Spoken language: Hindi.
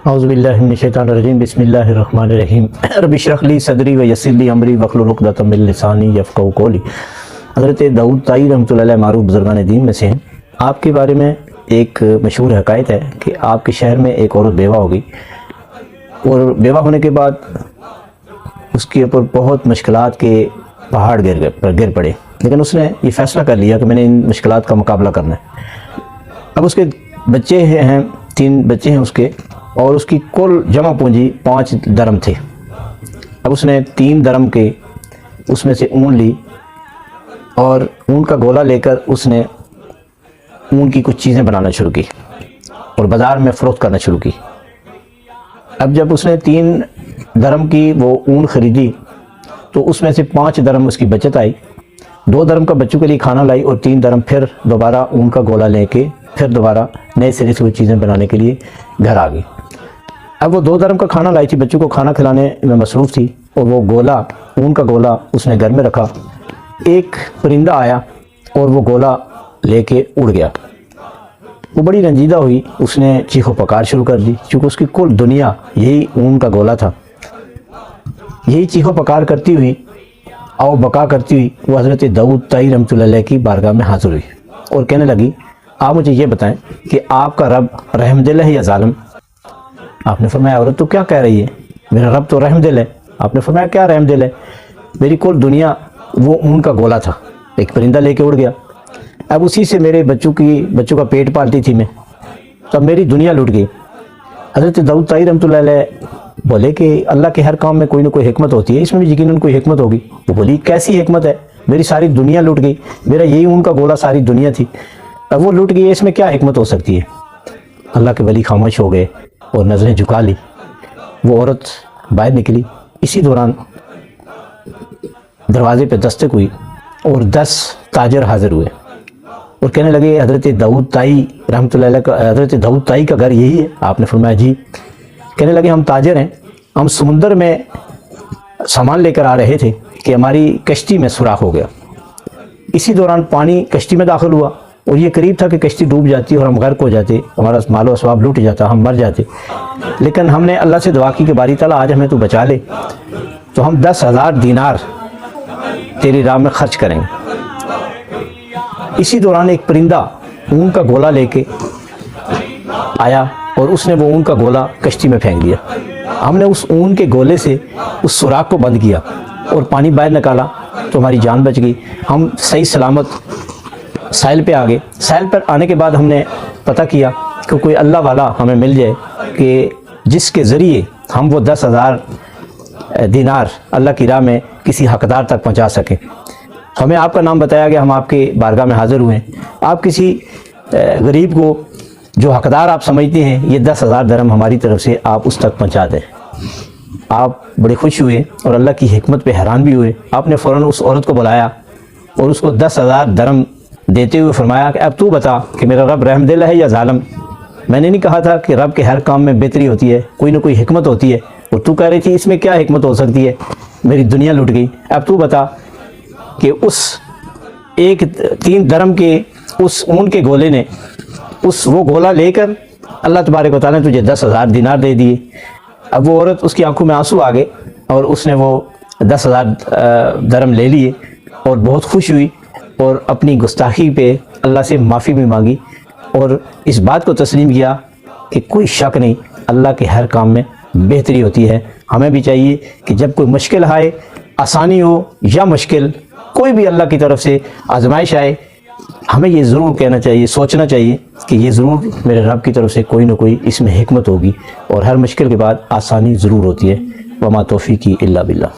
औज़ुबिल्लाहि मिनश्शैतानिर्रजीम बिस्मिल्लाहिर्रहमानिर्रहीम रब्बि इश्रह ली सदरी व यस्सिर ली अमरी वहलुल उक़दतम मिन लिसानी यफ़क़हू क़ौली। हज़रत दाऊद ताई रहमतुल्लाह अलैह मारूफ़ बुज़ुर्गान दीन में से हैं। आपके बारे में एक मशहूर हकायत है कि आपके शहर में एक औरत बेवा हो गई और बेवा होने के बाद उसके ऊपर बहुत मुश्किलात के पहाड़ गिर पड़े, लेकिन उसने ये फ़ैसला कर लिया कि मैंने इन मुश्किलात का मुकाबला करना है। अब उसके बच्चे हैं, 3 बच्चे हैं उसके, और उसकी कुल जमा पूंजी 5 दरम थे। अब उसने 3 दरम के उसमें से ऊन ली और ऊन का गोला लेकर उसने ऊन की कुछ चीज़ें बनाना शुरू की और बाज़ार में फ़रोख्त करना शुरू की। अब जब उसने 3 दरम की वो ऊन ख़रीदी तो उसमें से 5 दरम उसकी बचत आई, 2 दरम का बच्चों के लिए खाना लाई और 3 दरम फिर दोबारा ऊन का गोला लेके फिर दोबारा नए सिरे से वो चीज़ें बनाने के लिए घर आ गई। अब वो 2 दरम का खाना लाई थी, बच्चों को खाना खिलाने में मसरूफ़ थी, और वो गोला, ऊन का गोला उसने घर में रखा। एक परिंदा आया और वो गोला लेके उड़ गया। वो बड़ी रंजीदा हुई, उसने चीखो पकार शुरू कर दी, क्योंकि उसकी कुल दुनिया यही ऊन का गोला था। यही चीखो पकार करती हुई, आओ बका करती हुई वो हज़रत दाऊद ताई रहमतुल्लाह अलैह की बारगाह में हाज़िर हुई और कहने लगी, आप मुझे ये बताएं कि आपका रब रहमदिल है या ज़ालिम? आपने फरमाया, औरत तो क्या कह रही है, मेरा रब तो रहमदिल है। आपने फरमाया, क्या रहमदिल है? मेरी कुल दुनिया वो ऊन का गोला था, एक परिंदा लेके उड़ गया। अब उसी से मेरे बच्चों का पेट पालती थी मैं, तब मेरी दुनिया लुट गई। हज़रत दाऊद ताई रहमतुल्लाह अलैह बोले कि अल्लाह के हर काम में कोई ना कोई हिकमत होती है, इसमें भी यकीनन कोई हिकमत होगी। वो बोली, कैसी हिकमत है? मेरी सारी दुनिया लुट गई, मेरा यही ऊन का गोला सारी दुनिया थी, अब वो लुट गई है, इसमें क्या हिकमत हो सकती है? अल्लाह के वली खामोश हो गए और नज़रें झुका ली। वो औरत बाहर निकली, इसी दौरान दरवाजे पे दस्तक हुई और 10 ताजर हाजिर हुए और कहने लगे, हज़रत दाऊद ताई रहमतुल्लाह अलैह का, हज़रत दाऊद ताई का घर यही है? आपने फरमाया, जी। कहने लगे, हम ताजर हैं, हम समुंदर में सामान लेकर आ रहे थे कि हमारी कश्ती में सुराख हो गया। इसी दौरान पानी कश्ती में दाखिल हुआ और ये करीब था कि कश्ती डूब जाती और हम गर्क हो जाते, हमारा मालो असबाब लूट जाता, हम मर जाते। लेकिन हमने अल्लाह से दुआ की कि बारी ताला आज हमें तू बचा ले, तो हम 10,000 दीनार तेरी राह में खर्च करेंगे। इसी दौरान एक परिंदा ऊन का गोला लेके आया और उसने वो ऊन का गोला कश्ती में फेंक दिया। हमने उस ऊन के गोले से उस सुराख को बंद किया और पानी बाहर निकाला तो हमारी जान बच गई। हम सही सलामत साहिल पे आ गए। साहिल पर आने के बाद हमने पता किया कि कोई अल्लाह वाला हमें मिल जाए कि जिसके ज़रिए हम वो 10,000 दीनार अल्लाह की राह में किसी हकदार तक पहुंचा सकें। हमें आपका नाम बताया गया, हम आपके बारगाह में हाज़िर हुए। आप किसी गरीब को जो हकदार आप समझते हैं, ये 10,000 दरम हमारी तरफ से आप उस तक पहुंचा दें। आप बड़े खुश हुए और अल्लाह की हिकमत पे हैरान भी हुए। आपने फ़ौरन उस औरत को बुलाया और उसको 10,000 दरम देते हुए फरमाया कि अब तू बता कि मेरा रब रहमदिल है या ज़ालिम? मैंने नहीं कहा था कि रब के हर काम में बेहतरी होती है, कोई ना कोई हिकमत होती है, और तू कह रही थी इसमें क्या हिकमत हो सकती है, मेरी दुनिया लुट गई। अब तू बता कि उस 3 दरम के उस ऊन के गोले ने वो गोला लेकर अल्लाह तबारक व तआला ने तुझे 10,000 दीनार दे दिए। अब वो औरत, उसकी आंखों में आंसू आ गए और उसने वो 10,000 दरम ले लिए और बहुत खुश हुई और अपनी गुस्ताखी पे अल्लाह से माफ़ी भी मांगी और इस बात को तस्लीम किया कि कोई शक नहीं, अल्लाह के हर काम में बेहतरी होती है। हमें भी चाहिए कि जब कोई मुश्किल आए, आसानी हो या मुश्किल, कोई भी अल्लाह की तरफ से आजमाइश आए, हमें ये ज़रूर कहना चाहिए, सोचना चाहिए कि ये ज़रूर मेरे रब की तरफ से कोई ना कोई इसमें हिकमत होगी और हर मुश्किल के बाद आसानी ज़रूर होती है। वमा तौफ़ीक़ी इल्ला बिल्लाह।